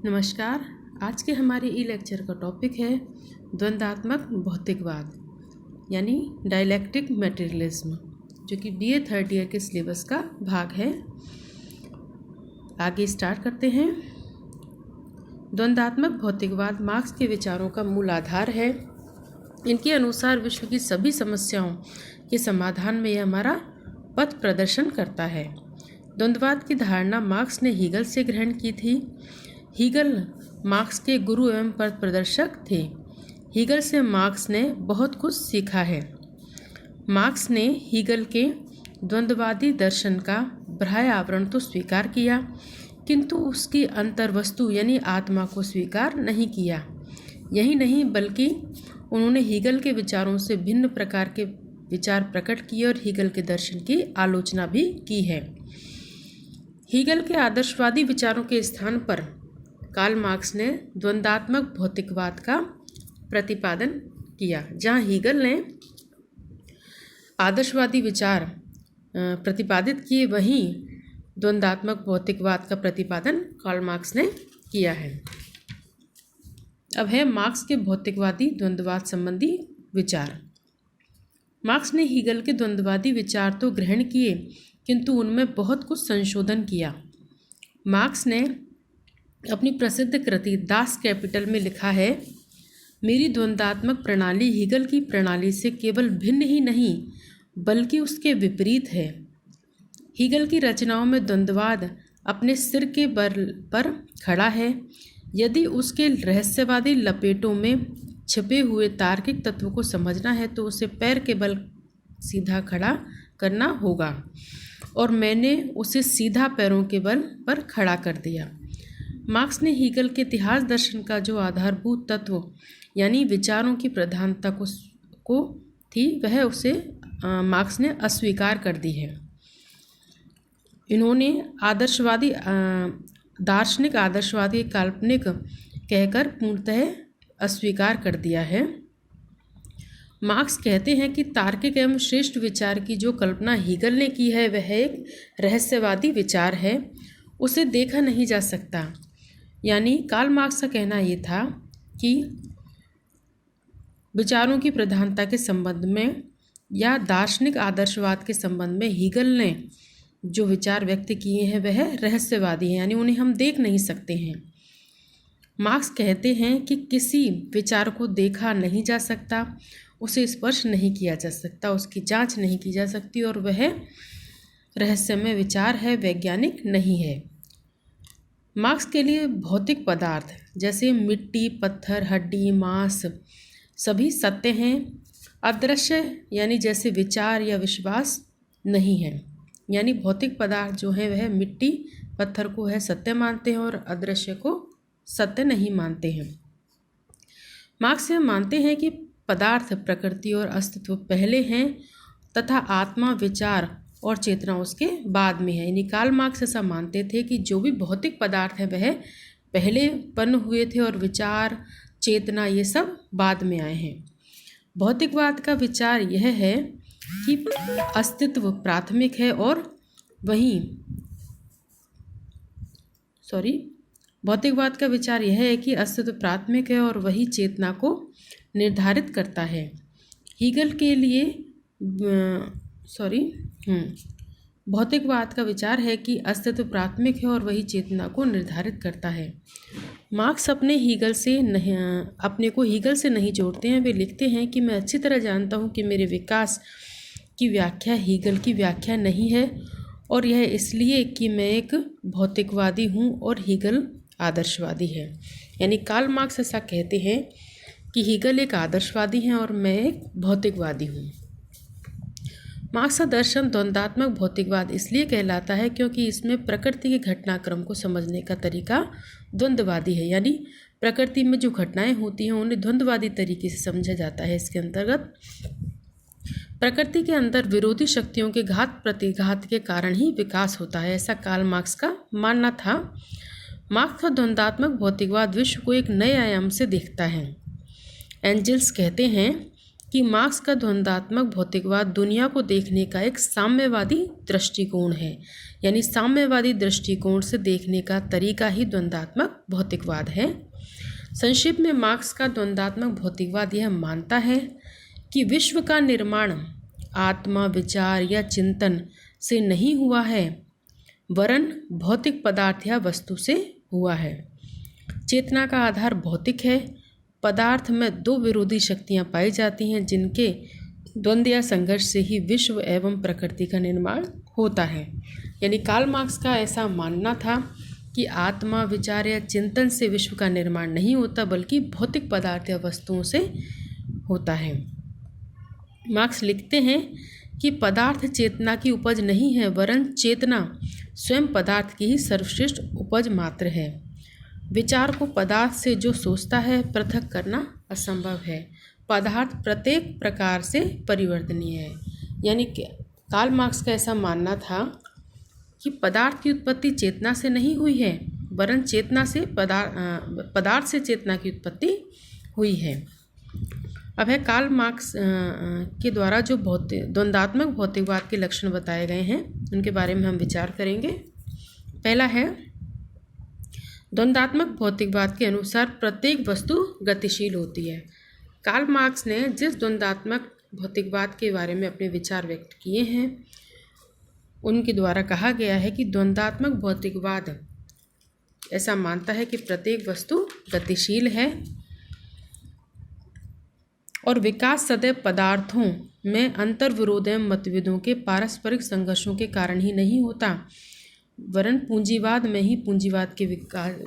नमस्कार। आज के हमारे ई लेक्चर का टॉपिक है द्वंद्वात्मक भौतिकवाद यानी डायलैक्टिक मटेरियलिज्म, जो कि BA थर्ड ईयर के सिलेबस का भाग है। आगे स्टार्ट करते हैं। द्वंद्वात्मक भौतिकवाद मार्क्स के विचारों का मूल आधार है। इनके अनुसार विश्व की सभी समस्याओं के समाधान में यह हमारा पथ प्रदर्शन करता है। द्वंद्ववाद की धारणा मार्क्स ने हीगल से ग्रहण की थी। हीगल मार्क्स के गुरु एवं पथ प्रदर्शक थे। हीगल से मार्क्स ने बहुत कुछ सीखा है। मार्क्स ने हीगल के द्वंद्ववादी दर्शन का बाह्य आवरण तो स्वीकार किया, किंतु उसकी अंतर्वस्तु यानी आत्मा को स्वीकार नहीं किया। यही नहीं बल्कि उन्होंने हीगल के विचारों से भिन्न प्रकार के विचार प्रकट किए और हीगल के दर्शन की आलोचना भी की है। हीगल के आदर्शवादी विचारों के स्थान पर कार्ल मार्क्स ने द्वंद्वात्मक भौतिकवाद का प्रतिपादन किया। जहाँ हीगल ने आदर्शवादी विचार प्रतिपादित किए, वहीं द्वंद्वात्मक भौतिकवाद का प्रतिपादन कार्ल मार्क्स ने किया है। अब है मार्क्स के भौतिकवादी द्वंद्ववाद संबंधी विचार। मार्क्स ने हीगल के द्वंद्ववादी विचार तो ग्रहण किए, किंतु उनमें बहुत कुछ संशोधन किया। मार्क्स ने अपनी प्रसिद्ध कृति दास कैपिटल में लिखा है, मेरी द्वंद्वात्मक प्रणाली हीगल की प्रणाली से केवल भिन्न ही नहीं बल्कि उसके विपरीत है। हीगल की रचनाओं में द्वंद्ववाद अपने सिर के बल पर खड़ा है। यदि उसके रहस्यवादी लपेटों में छिपे हुए तार्किक तत्व को समझना है तो उसे पैर के बल सीधा खड़ा करना होगा, और मैंने उसे सीधा पैरों के बल पर खड़ा कर दिया। मार्क्स ने हीगल के इतिहास दर्शन का जो आधारभूत तत्व यानी विचारों की प्रधानता को थी, वह उसे मार्क्स ने अस्वीकार कर दी है। इन्होंने दार्शनिक आदर्शवादी काल्पनिक कहकर पूर्णतः अस्वीकार कर दिया है। मार्क्स कहते हैं कि तार्किक एवं श्रेष्ठ विचार की जो कल्पना हीगल ने की है वह एक रहस्यवादी विचार है, उसे देखा नहीं जा सकता। यानी कार्ल मार्क्स का कहना ये था कि विचारों की प्रधानता के संबंध में या दार्शनिक आदर्शवाद के संबंध में हीगल ने जो विचार व्यक्त किए हैं वह रहस्यवादी हैं, यानी उन्हें हम देख नहीं सकते हैं। मार्क्स कहते हैं कि किसी विचार को देखा नहीं जा सकता, उसे स्पर्श नहीं किया जा सकता, उसकी जांच नहीं की जा सकती, और वह रहस्यमय विचार है, वैज्ञानिक नहीं है। मार्क्स के लिए भौतिक पदार्थ जैसे मिट्टी, पत्थर, हड्डी, मांस सभी सत्य हैं। अदृश्य यानी जैसे विचार या विश्वास नहीं है। यानी भौतिक पदार्थ जो है वह मिट्टी, पत्थर को है सत्य मानते हैं और अदृश्य को सत्य नहीं मानते हैं। मार्क्स यह मानते हैं कि पदार्थ, प्रकृति और अस्तित्व पहले हैं तथा आत्मा, विचार और चेतना उसके बाद में है। यानी कार्ल मार्क्स ऐसा मानते थे कि जो भी भौतिक पदार्थ है वह पहले उत्पन्न हुए थे और विचार, चेतना ये सब बाद में आए हैं। भौतिकवाद का विचार यह है कि अस्तित्व प्राथमिक है और भौतिकवाद का विचार यह है कि अस्तित्व प्राथमिक है और वही चेतना को निर्धारित करता है। हीगल के लिए भौतिकवाद का विचार है कि अस्तित्व प्राथमिक है और वही चेतना को निर्धारित करता है। मार्क्स अपने को हीगल से नहीं जोड़ते हैं। वे लिखते हैं कि मैं अच्छी तरह जानता हूँ कि मेरे विकास की व्याख्या हीगल की व्याख्या नहीं है, और यह इसलिए कि मैं एक भौतिकवादी हूँ और हीगल आदर्शवादी है। यानी कार्ल मार्क्स ऐसा कहते हैं कि हीगल एक आदर्शवादी हैं और मैं एक भौतिकवादी हूँ। मार्क्स का दर्शन द्वंद्वात्मक भौतिकवाद इसलिए कहलाता है क्योंकि इसमें प्रकृति के घटनाक्रम को समझने का तरीका द्वंद्ववादी है। यानी प्रकृति में जो घटनाएं होती हैं उन्हें द्वंद्ववादी तरीके से समझा जाता है। इसके अंतर्गत प्रकृति के अंदर विरोधी शक्तियों के घात प्रतिघात के कारण ही विकास होता है, ऐसा कार्ल मार्क्स का मानना था। मार्क्स का द्वंद्वात्मक भौतिकवाद विश्व को एक नए आयाम से देखता है। एंजल्स कहते हैं कि मार्क्स का द्वंद्वात्मक भौतिकवाद दुनिया को देखने का एक साम्यवादी दृष्टिकोण है, यानी साम्यवादी दृष्टिकोण से देखने का तरीका ही द्वंद्वात्मक भौतिकवाद है। संक्षेप में मार्क्स का द्वंद्वात्मक भौतिकवाद यह मानता है कि विश्व का निर्माण आत्मा, विचार या चिंतन से नहीं हुआ है, वरन भौतिक पदार्थ या वस्तु से हुआ है। चेतना का आधार भौतिक है। पदार्थ में दो विरोधी शक्तियां पाई जाती हैं, जिनके द्वंद्व या संघर्ष से ही विश्व एवं प्रकृति का निर्माण होता है। यानी कार्ल मार्क्स का ऐसा मानना था कि आत्मा, विचार या चिंतन से विश्व का निर्माण नहीं होता, बल्कि भौतिक पदार्थ या वस्तुओं से होता है। मार्क्स लिखते हैं कि पदार्थ चेतना की उपज नहीं है, वरन चेतना स्वयं पदार्थ की ही सर्वश्रेष्ठ उपज मात्र है। विचार को पदार्थ से जो सोचता है पृथक करना असंभव है। पदार्थ प्रत्येक प्रकार से परिवर्तनीय है। यानी कि कार्ल मार्क्स का ऐसा मानना था कि पदार्थ की उत्पत्ति चेतना से नहीं हुई है, वरन चेतना से पदार्थ से चेतना की उत्पत्ति हुई है। अब है कार्ल मार्क्स के द्वारा जो द्वंद्वात्मक भौतिकवाद के लक्षण बताए गए हैं, उनके बारे में हम विचार करेंगे। पहला है, द्वंद्वात्मक भौतिकवाद के अनुसार प्रत्येक वस्तु गतिशील होती है। कार्ल मार्क्स ने जिस द्वंद्वात्मक भौतिकवाद के बारे में अपने विचार व्यक्त किए हैं, उनके द्वारा कहा गया है कि द्वंद्वात्मक भौतिकवाद ऐसा मानता है कि प्रत्येक वस्तु गतिशील है और विकास सदैव पदार्थों में अंतर्विरोध एवं मतभेदों के पारस्परिक संघर्षों के कारण ही नहीं होता, वरन पूंजीवाद में ही पूंजीवाद के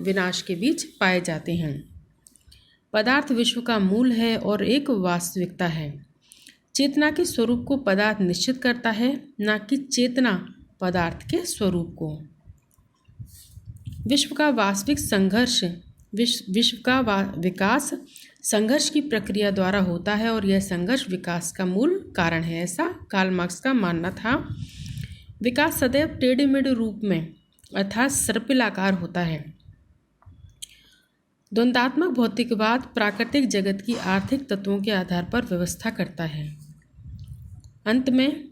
विनाश के बीच पाए जाते हैं। पदार्थ विश्व का मूल है और एक वास्तविकता है। चेतना के स्वरूप को पदार्थ निश्चित करता है, न कि चेतना पदार्थ के स्वरूप को। विश्व का वास्तविक संघर्ष विश्व का विकास संघर्ष की प्रक्रिया द्वारा होता है और यह संघर्ष विकास का मूल कारण है, ऐसा कार्ल मार्क्स का मानना था। विकास सदैव टेढ़े मेढ़े रूप में अर्थात सर्पिलाकार होता है। द्वंद्वात्मक भौतिकवाद प्राकृतिक जगत की आर्थिक तत्वों के आधार पर व्यवस्था करता है। अंत में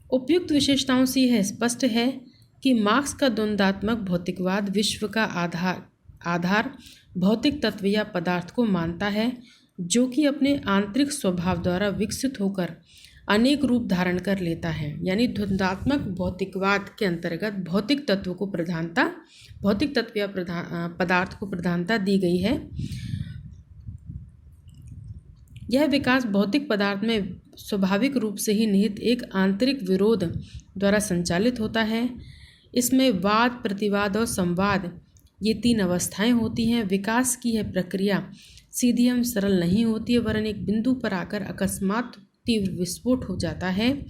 उपयुक्त विशेषताओं से यह स्पष्ट है कि मार्क्स का द्वंद्वात्मक भौतिकवाद विश्व का आधार भौतिक तत्व या पदार्थ को मानता है, जो कि अपने आंतरिक स्वभाव द्वारा विकसित होकर अनेक रूप धारण कर लेता है। यानी द्वंद्वात्मक भौतिकवाद के अंतर्गत भौतिक तत्व या पदार्थ को प्रधानता दी गई है। यह विकास भौतिक पदार्थ में स्वाभाविक रूप से ही निहित एक आंतरिक विरोध द्वारा संचालित होता है। इसमें वाद, प्रतिवाद और संवाद, ये तीन अवस्थाएं होती हैं। विकास की यह प्रक्रिया सीधी एवं सरल नहीं होती है, वरन एक बिंदु पर आकर अकस्मात तीव्र विस्फोट हो जाता है।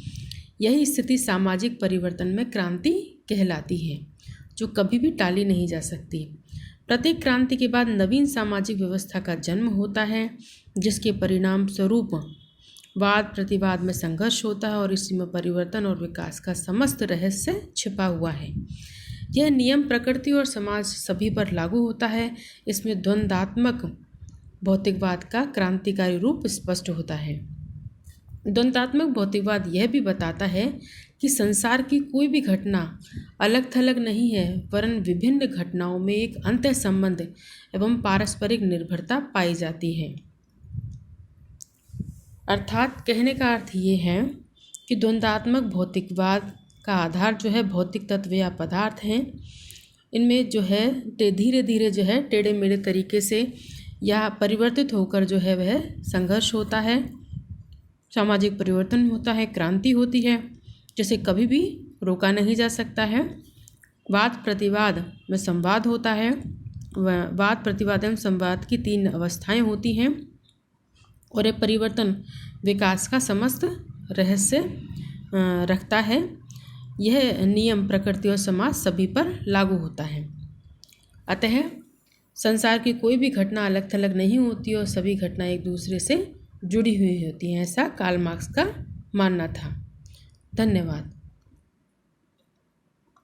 यही स्थिति सामाजिक परिवर्तन में क्रांति कहलाती है, जो कभी भी टाली नहीं जा सकती। प्रत्येक क्रांति के बाद नवीन सामाजिक व्यवस्था का जन्म होता है, जिसके परिणाम स्वरूप वाद प्रतिवाद में संघर्ष होता है और इसी में परिवर्तन और विकास का समस्त रहस्य छिपा हुआ है। यह नियम प्रकृति और समाज सभी पर लागू होता है। इसमें द्वंद्वात्मक भौतिकवाद का क्रांतिकारी रूप स्पष्ट होता है। द्वंद्वात्मक भौतिकवाद यह भी बताता है कि संसार की कोई भी घटना अलग थलग नहीं है, वरन विभिन्न घटनाओं में एक अंतः संबंध एवं पारस्परिक निर्भरता पाई जाती है। अर्थात कहने का अर्थ ये है कि द्वंद्वात्मक भौतिकवाद का आधार जो है भौतिक तत्व या पदार्थ हैं। इनमें जो है धीरे धीरे जो है टेढ़े मेढ़े तरीके से या परिवर्तित होकर जो है वह संघर्ष होता है, सामाजिक परिवर्तन होता है, क्रांति होती है, जिसे कभी भी रोका नहीं जा सकता है। वाद प्रतिवाद में संवाद होता है। वाद प्रतिवाद एवं संवाद की तीन अवस्थाएं होती हैं और यह परिवर्तन विकास का समस्त रहस्य रखता है। यह नियम प्रकृति और समाज सभी पर लागू होता है। अतः संसार की कोई भी घटना अलग थलग नहीं होती और सभी घटनाएं एक दूसरे से जुड़ी हुई होती हैं, ऐसा कार्ल मार्क्स का मानना था। धन्यवाद।